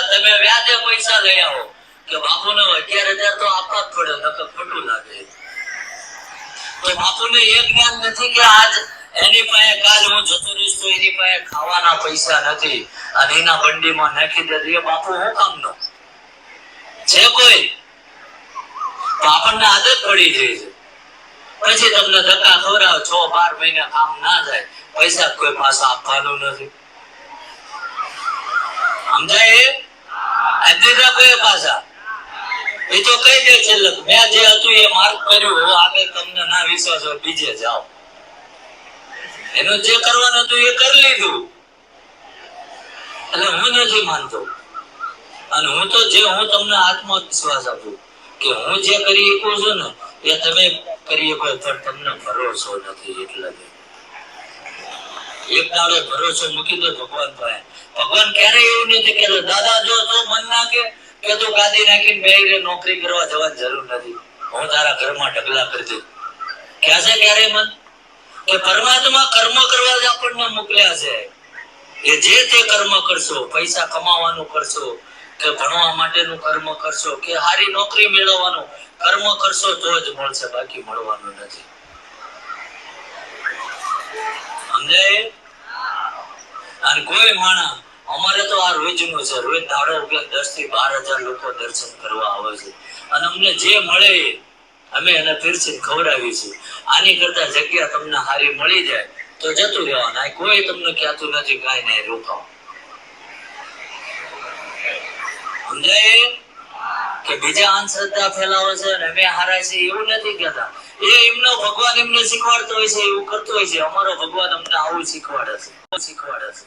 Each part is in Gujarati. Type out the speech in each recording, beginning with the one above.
તમે વ્યાજે પૈસા લઈ આવો કે બાપુને 11,000 તો આપવા જ પડે, નકર ખોટું લાગે. તો બાપુને એ જ્ઞાન નથી કે આજ એની પાસે કાલ હું જતો રહીશ તો એની પાસે ખાવાના પૈસા નથી અને એના બંડીમાં નાખી દે. એ બાપુ હું કામનો છે કોઈ? તો આપણને આદત પડી જાય છે. પછી તમને ધક્કા ખવડાવે, 6-12 મહિના કામ ના જાય, પૈસા કોઈ પાછા આપવાનું નથી. સમજાય? દીધા કોઈ પાછા એ તો કઈ દે છે, મેં જે હતું એ માર્ક કર્યું, હવે આગળ તમને ના વિશ્વાસ હોય બીજે જાઓ. એનું જે કરવાનું હતું એ કરી લીધું. એટલે હું નથી માનતો, અને હું તો જે હું તમને આત્મવિશ્વાસ આપું કે હું જે કરી શકું છું ને એ તમે કરી શકો, પણ તમને ભરોસો નથી. એટલે એક દાડો ભરોસો મૂકી દો ભગવાન પાસે. ભગવાન ક્યારેય એવું નથી કહેતો દાદા જો તો મન નાખે કે તું ગાદી નાખીને બેહીને નોકરી કરવા જવાની જરૂર નથી, હું તારા ઘરમાં ઢગલા કરી દઉં. ક્યાં છે ક્યારે મન? કે પરમાત્મા કર્મ કરવા જ આપણને મોકલ્યા છે. એ જે તે કર્મ કરશો, પૈસા કમાવાનું કરશો કે ભણવા માટેનું કર્મ કરશો કે સારી નોકરી મેળવવાનું કર્મ કરશો તો જ મળશે, બાકી મળવાનું નથી. સમજાય? અને કોઈ માણસ અમારે તો આ રોજનું છે, રોજ દાડો 10 થી 12,000 લોકો દર્શન કરવા આવે છે અને અમને જે મળે અમે એને પીરસીને ખવડાવી છે. આની કરતા જગ્યા તમને સારી મળી જાય તો જતું રહેવાનું. કોઈ તમને કહેતું નથી કાંઈ નહીં રોકાવ. સમજાય? કે બીજા અંધશ્રદ્ધા ફેલાવે છે અને અમે હારાય છે એવું નથી કહેતા. એ એમનો ભગવાન એમને શીખવાડતો હોય છે, એવું કરતો હોય છે. અમારો ભગવાન અમને આવું શીખવાડે છે.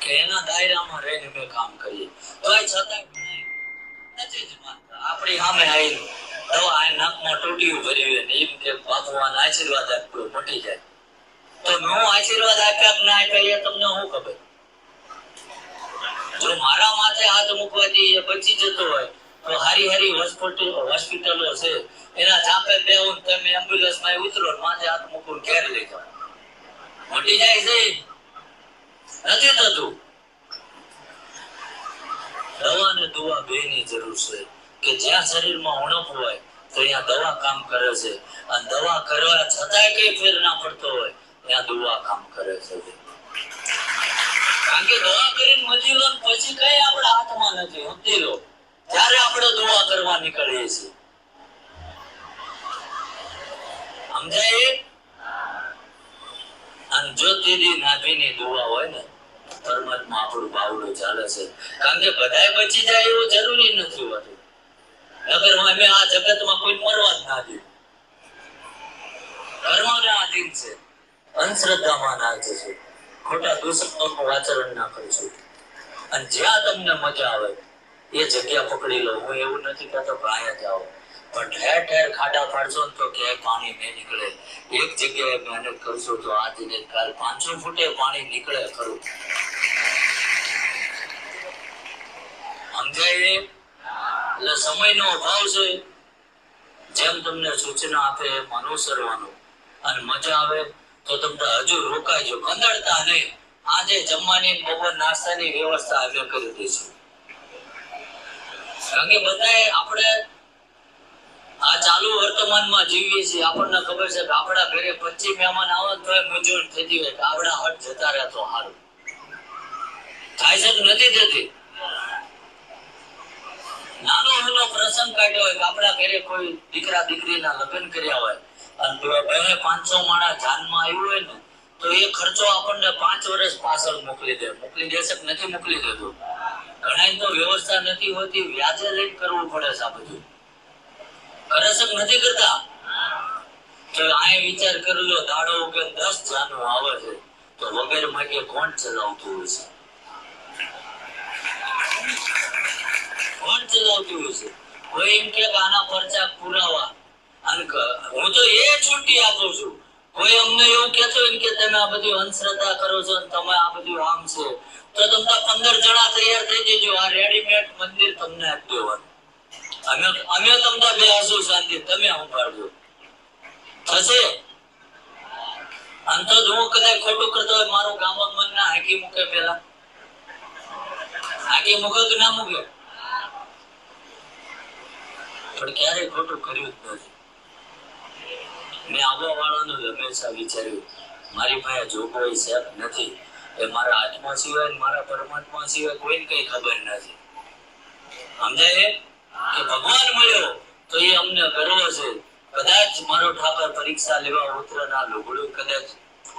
કે એના દાયરામાં રહીને અમે કામ કરીએ તો છતાં નથી જ માનતા. આપણી સામે આવીને દવા આ નાકમાં ટોટીયું ભરી ને એમ કે ભગવાન આશીર્વાદ આપ્યો મટી જાય, તો હું આશીર્વાદ આપ્યા કે ના આપ્યા એ તમને શું ખબર? જો મારા માથે હાથ મૂકવાથી એ બચી જતો હોય તો હારી હોસ્પિટલો છે એના ચાપે બેહું તમે એમ્બ્યુલન્સમાં ઉતરો, માથે હાથ મૂકું ઘેર લઈ જાઓ, મટી જાય છે? નથી થતું. દવા અને દુઆ બેની જરૂર છે. કે જ્યાં શરીરમાં ઉણપ હોય તો અહીંયા દવા કામ કરે છે, અને દવા કરવા છતાંય કઈ ફેર ના પડતો હોય ત્યાં દુઆ કામ કરે છે. કારણ કે દવા કરીને મજી લો પછી કઈ આપણા હાથમાં નથી. સમજી લો, ત્યારે આપણે દુઆ કરવા નીકળીએ છીએ. સમજાય? અને જો તેની નાભીની દુઆ હોય ને પરમાત્મા આપણું બાવડું ચાલે છે. કારણ કે બધાય બચી જાય એવું જરૂરી નથી હોતું. નગર અમે આ જગતમાં કોઈ મરવા જ ના દે. કર્મને આધીન છે, અંધશ્રદ્ધામાં ના જશે, ખોટા દુષ્કર્મનું આચરણ ના કરશું. અને જ્યાં તમને મજા આવે એ જગ્યા પકડી લો. હું એવું નથી કહેતો કે અહીંયા જાઓ, પણ ઠેર ઠેર ખાડા પાડશો તો ક્યાંય પાણી નહીં નીકળે. એક જગ્યાએ મહેનત કરશો તો આજને કાલ 500 ફૂટે પાણી નીકળે ખરું. સમજાય? એટલે સમયનો અભાવ છે. જેમ તમને સૂચના આપે એમ અનુસરવાનું, અને મજા આવે તો તમને હજુ રોકાજો, કંદડતા નહીં. આજે જમવાની બપોર નાસ્તાની વ્યવસ્થા અમે કરી દઈશું. કારણ કે બધાએ આપણે આ ચાલુ વર્તમાનમાં જીવીએ છીએ. આપણને ખબર છે કે આપણા ઘરે 25 મહેમાન આવે તો મૂંઝવણ થતી હોય કે આપણા હટ જતા રહે તો સારું. થાય છે કે નથી થતી? નાનો નાનો પ્રસંગ કાઢ્યો હોય કે આપણા ઘરે કોઈ દીકરા દીકરીના લગ્ન કર્યા હોય અને 500 માણસ જાનમાં આવ્યું હોય ને તો એ ખર્ચો આપણને 5 વર્ષ પાછળ મોકલી દેશે કે નથી મોકલી દેતો? ઘણા તો વ્યવસ્થા નથી હોતી, વ્યાજે લઈને કરવું પડે છે. આ બધું કરે છે કે નથી કરતા? તો આ વિચાર કરી લો, દાડો કે 10 જાનો આવે છે તો વગર માટે કોણ ચલાવતું હોય છે? કોણ ચલાવતું હોય છે? કોઈ એમ કે આના પરચા પુરાવા, અને હું તો એ છૂટી આપું છું. કોઈ અમને એવું કહેતો હોય કે તમે આ બધી અંધશ્રદ્ધા કરો છો અને તમે આ બધું આમ છે, તો તમને 15 જણા તૈયાર થઈ જજો. આ રેડીમેડ મંદિર તમને આપી દેવાનું. અમે તમને બેસું શાંતિ, તમે સંભાળજો. થશે? આમ તો જો હું કદાચ ખોટું કરતો હોય મારું ગામક મન ના હાકી મૂકે, પેલા હાકી મૂકે કે ના મૂકે? પણ ક્યારેય ખોટું કર્યું જ નથી. મેં આવવા વાળાનું હંમેશા વિચાર્યું મારી પાસે જો કોઈ શેફ નથી, એ મારા આત્મા સિવાય મારા પરમાત્મા સિવાય કોઈને કઈ ખબર નથી. સમજાય કે ભગવાન મળ્યો તો એ અમને ગર્વ છે. કદાચ મારો ઠાકર પરીક્ષા લેવા ઉતરનાર લુગડું કદાચ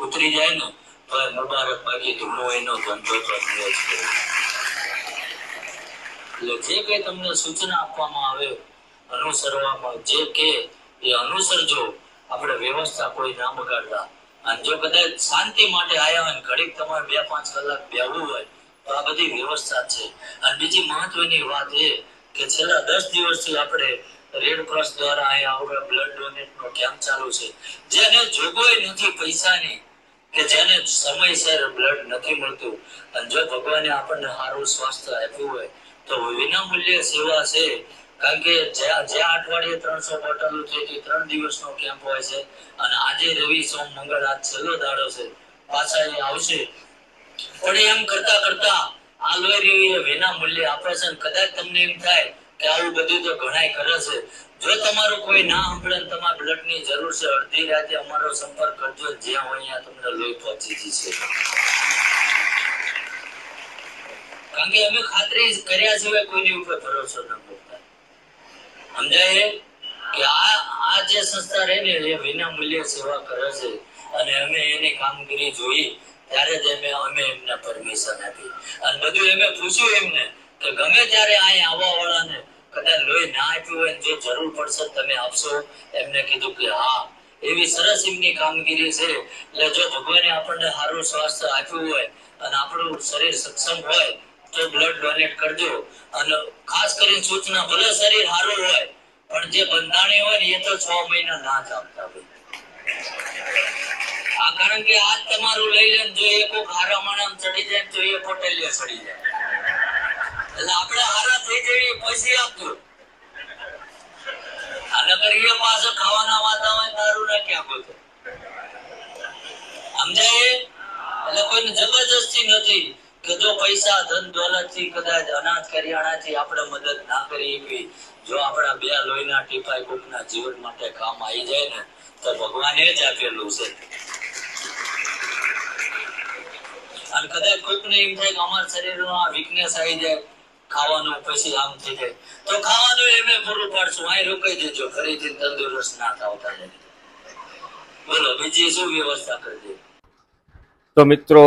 ઉતરી જાય ને તો એ મુબારક, બાકી ધૂણો એનો ધંધો તો જ છે. એટલે જે કઈ તમને સૂચના આપવામાં આવે અનુસરવામાં, જે કે એ અનુસરજો. આપણે વ્યવસ્થા કોઈ ના બગાડતા. અને જો કદાચ શાંતિ માટે આયા હોય, ઘડીક તમારે 2-5 કલાક બેહવું હોય તો આ બધી વ્યવસ્થા છે. અને બીજી મહત્વની વાત એ કે છેલ્લા 10 દિવસથી આપણે રેડ ક્રોસ દ્વારા અહીંયા આપણે બ્લડ ડોનેટ નો કેમ્પ ચાલુ છે. જેને જોગવાઈ નથી પૈસાની, કે જેને સમયસર બ્લડ નથી મળતું, અને જો ભગવાને આપણને સારું સ્વાસ્થ્ય આપ્યું હોય તો વિનામૂલ્ય સેવા છે. કારણ કે જ્યાં અઠવાડિયે 300 બોટલો થઈ, 3 દિવસનો કેમ્પ હોય છે. અને આજે રવિ, સોમ, મંગળ આજ છેલ્લો દાડો છે, પાછા એ આવશે. પણ એમ કરતા કરતા આ લોહી વિના મૂલ્યે આપે છે. કદાચ તમને એમ થાય કે આવું બધું તો ઘણાય કરે છે. જો તમારું કોઈ ના સાંભળે, તમારા બ્લડ ની જરૂર છે, અડધી રાતે અમારો સંપર્ક કરજો. જ્યાં હોય ત્યાં તમને લોહી પહોંચી જશે. કારણ કે અમે ખાતરી કર્યા સિવાય કોઈની ઉપર ભરોસો ન કરતા. સમજાય કે આ જે સંસ્થા રહે ને એ વિના મૂલ્યે સેવા કરે છે. અને અમે એની કામગીરી જોઈ ત્યારે જ અમે એમને પરમિશન આપી. અને બધું એમે પૂછ્યું એમને કે ગમે ત્યારે અહીં આવવા વાળાને કદાચ લોહી ના આપ્યું હોય, જો જરૂર પડશે તમે આપશો? એમને કીધું કે હા. એવી સરસ એમની કામગીરી છે. એટલે જો ભગવાને આપણને સારું સ્વાસ્થ્ય આપ્યું હોય અને આપણું શરીર સક્ષમ હોય તો બ્લડ ડોનેટ કરજો. અને ખાસ કરીને સૂચના, ભલે શરીર સારું હોય પણ જે બંધાણી હોય ને એ તો 6 મહિના ના જ આપતા હોય. આ કારણ કે આજ તમારું લઈ લે, જો એ કોક હારા માણસ ચડી જાય તો એ પોટેલિયા ચડી જાય. એટલે આપણે હારા થઈ જઈએ પછી આપજો. અને કરીએ પાછળ ખાવાના વાતા હોય દારૂ ના ક્યાં ગોતો. સમજાય? એટલે કોઈને જબરજસ્તી નથી કે જો પૈસા ધન દોલત થી કદાચ અનાજ કરિયાણા થી આપણે મદદ ના કરી શકીએ. જો આપણા 2 લોહીના ટીપાય કોકના જીવન માટે કામ આવી જાય ને તો ભગવાને જ આપેલું છે. અને કદાચ કોઈકને એમ થાય કે અમારા શરીરમાં વીકનેસ આવી જાય, ખાવાનું પછી આમ થઈ જાય, તો ખાવાનું એમે પૂરું પાડશું. અહીં રોકાઈ દેજો, ફરીથી તંદુરસ્ત ના થાવતા જાય. બોલો બીજી શું વ્યવસ્થા કરજો? તો મિત્રો,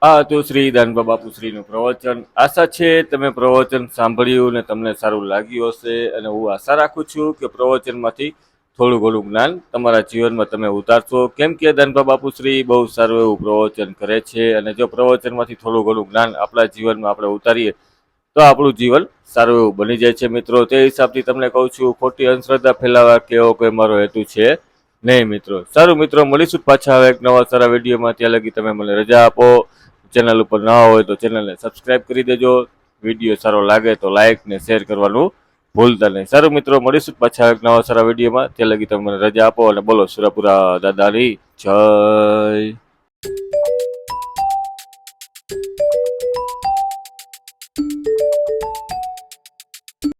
આ હતું શ્રી દાનબા બાપુશ્રીનું પ્રવચન. આશા છે તમે પ્રવચન સાંભળ્યું ને તમને સારું લાગ્યું હશે. અને હું આશા રાખું છું કે પ્રવચનમાંથી થોડું ઘણું જ્ઞાન તમારા જીવનમાં તમે ઉતારશો. કેમ કે દાનબા બાપુશ્રી બહુ સારું એવું પ્રવચન કરે છે. અને જો પ્રવચનમાંથી થોડું ઘણું જ્ઞાન આપણા જીવનમાં આપણે ઉતારીએ તો આપણું જીવન સારું એવું બની જાય છે. મિત્રો, તે હિસાબથી તમને કહું છું, ખોટી અંધશ્રદ્ધા ફેલાવા કે એવો કોઈ મારો હેતુ છે નહીં. મિત્રો, સારું મિત્રો, મળીશું પાછા હવે એક નવા સારા વિડીયોમાં. ત્યાં લગી તમે મને રજા આપો. ચેનલ ઉપર નવા હોય તો ચેનલને સબસ્ક્રાઇબ કરી દેજો. વિડીયો સારો લાગે તો લાઇક ને શેર કરવાનું ભૂલતા નહીં. સારું મિત્રો, મળીશું પાછા એક નવા સારા વિડીયોમાં. ત્યાં લગી તમે મને રજા આપો અને બોલો સુરાપુરા દાદાની જય.